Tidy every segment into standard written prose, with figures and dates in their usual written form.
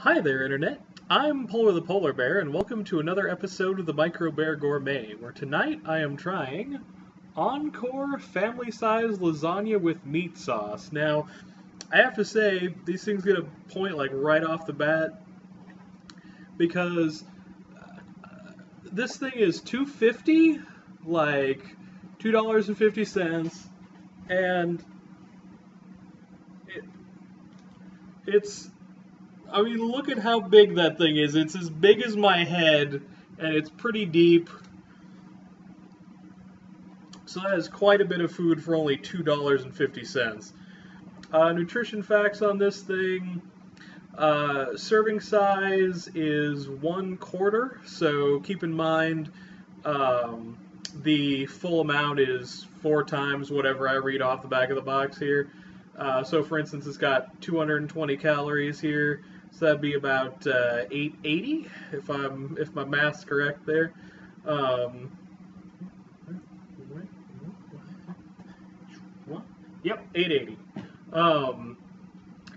Hi there, Internet. I'm Polar the Polar Bear, and welcome to another episode of the Microbear Gourmet, where tonight I am trying Oncor family-size lasagna with meat sauce. Now, I have to say, these things get a point like right off the bat because this thing is $2.50, like $2.50, and it, it's I mean, look at how big that thing is. It's as big as my head, and it's pretty deep. So that is quite a bit of food for only $2.50. Nutrition facts on this thing. Serving size is 1/4, so keep in mind the full amount is 4 times whatever I read off the back of the box here. So for instance, it's got 220 calories here, so that'd be about 880 if my math's correct there. Um, yep, 880. Um,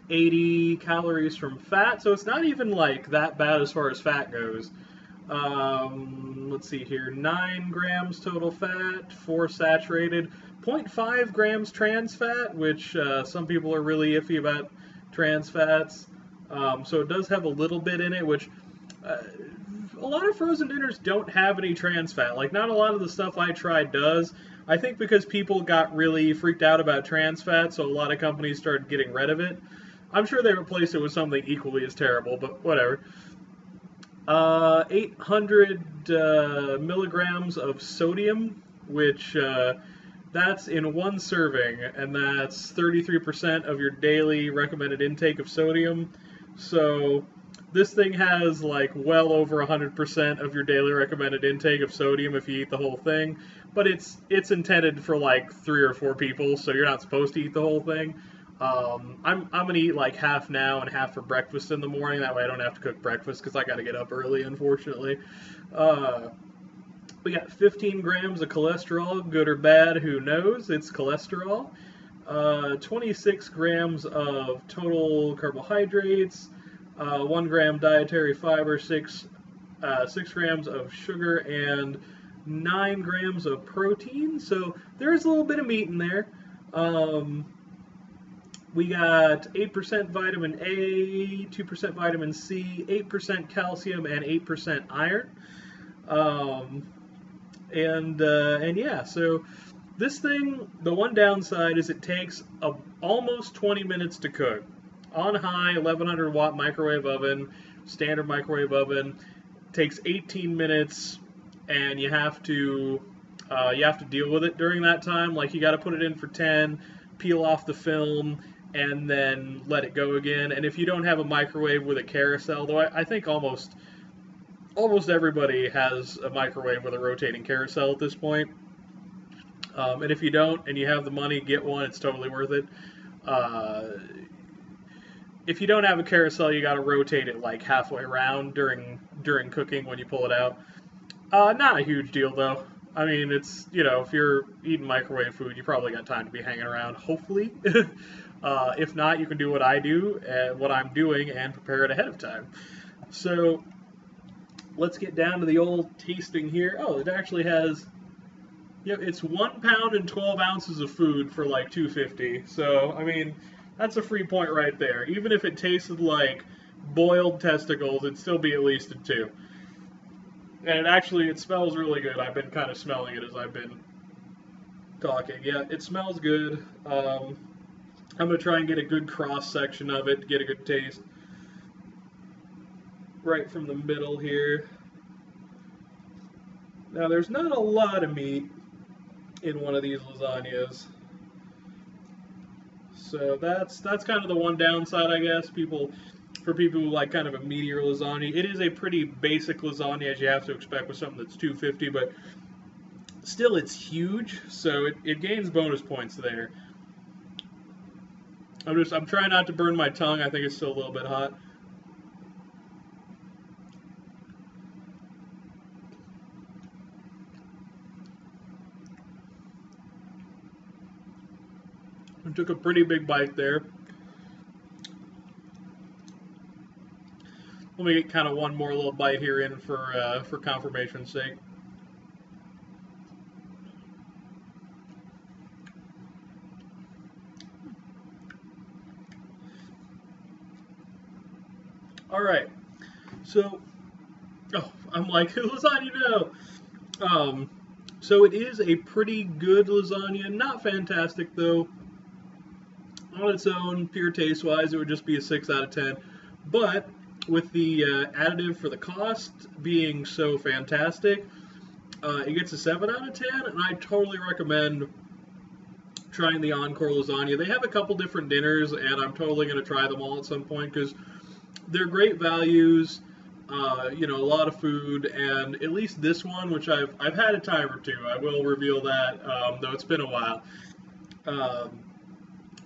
80 calories from fat, so it's not even like that bad as far as fat goes. Let's see here, 9 grams total fat, 4 saturated, 0.5 grams trans fat, which some people are really iffy about trans fats. So it does have a little bit in it, which a lot of frozen dinners don't have any trans fat. Like, not a lot of the stuff I tried does. I think because people got really freaked out about trans fat, so a lot of companies started getting rid of it. I'm sure they replaced it with something equally as terrible, but whatever. 800 milligrams of sodium, which that's in one serving, and that's 33% of your daily recommended intake of sodium. So this thing has like well over 100% of your daily recommended intake of sodium if you eat the whole thing. But it's intended for like 3 or 4 people, so you're not supposed to eat the whole thing. I'm gonna eat like half now and half for breakfast in the morning. That way I don't have to cook breakfast because I got to get up early, unfortunately. We got 15 grams of cholesterol, good or bad, who knows? It's cholesterol. 26 grams of total carbohydrates, 1 gram dietary fiber, 6 grams of sugar, and 9 grams of protein. So there's a little bit of meat in there. We got 8% vitamin A, 2% vitamin C, 8% calcium, and 8% iron. And yeah, so this thing, the one downside is it takes almost 20 minutes to cook. On high, 1100 watt microwave oven, standard microwave oven, takes 18 minutes, and you have to deal with it during that time. Like, you got to put it in for 10, peel off the film, and then let it go again. And if you don't have a microwave with a carousel, though I think almost everybody has a microwave with a rotating carousel at this point. And if you don't, and you have the money, get one. It's totally worth it. If you don't have a carousel, you got to rotate it like halfway around during cooking when you pull it out. Not a huge deal though. I mean, it's, if you're eating microwave food, you probably got time to be hanging around, hopefully. If not, you can do what I do, and what I'm doing, and prepare it ahead of time. So let's get down to the old tasting here. Oh, it actually has, it's 1 pound and 12 ounces of food for like $2.50. So, I mean, that's a free point right there. Even if it tasted like boiled testicles, it'd still be at least a 2. And it smells really good. I've been kind of smelling it as I've been talking. Yeah, it smells good. I'm going to try and get a good cross section of it, get a good taste. Right from the middle here. Now, there's not a lot of meat in one of these lasagnas. So that's kind of the one downside, I guess. For people who like kind of a meatier lasagna. It is a pretty basic lasagna, as you have to expect with something that's $2.50, but still it's huge, so it gains bonus points there. I'm trying not to burn my tongue. I think it's still a little bit hot. I took a pretty big bite there. Let me get kind of one more little bite here in for confirmation's sake. All right, so I'm like lasagna no. So it is a pretty good lasagna, not fantastic though. On its own, pure taste wise, it would just be a 6 out of 10. But with the additive for the cost being so fantastic, it gets a 7 out of 10, and I totally recommend trying the Oncor lasagna. They have a couple different dinners, and I'm totally going to try them all at some point because they're great values. A lot of food, and at least this one, which I've had a time or two, I will reveal that, though it's been a while,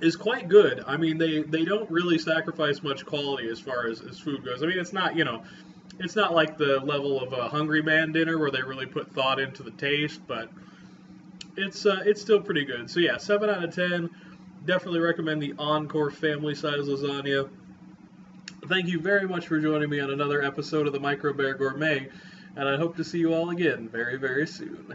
is quite good. I mean, they don't really sacrifice much quality as far as food goes. I mean, it's not like the level of a Hungry Man dinner where they really put thought into the taste, but it's still pretty good. So yeah, 7 out of 10. Definitely recommend the Oncor family size lasagna. Thank you very much for joining me on another episode of the Microbear Gourmet, and I hope to see you all again very, very soon.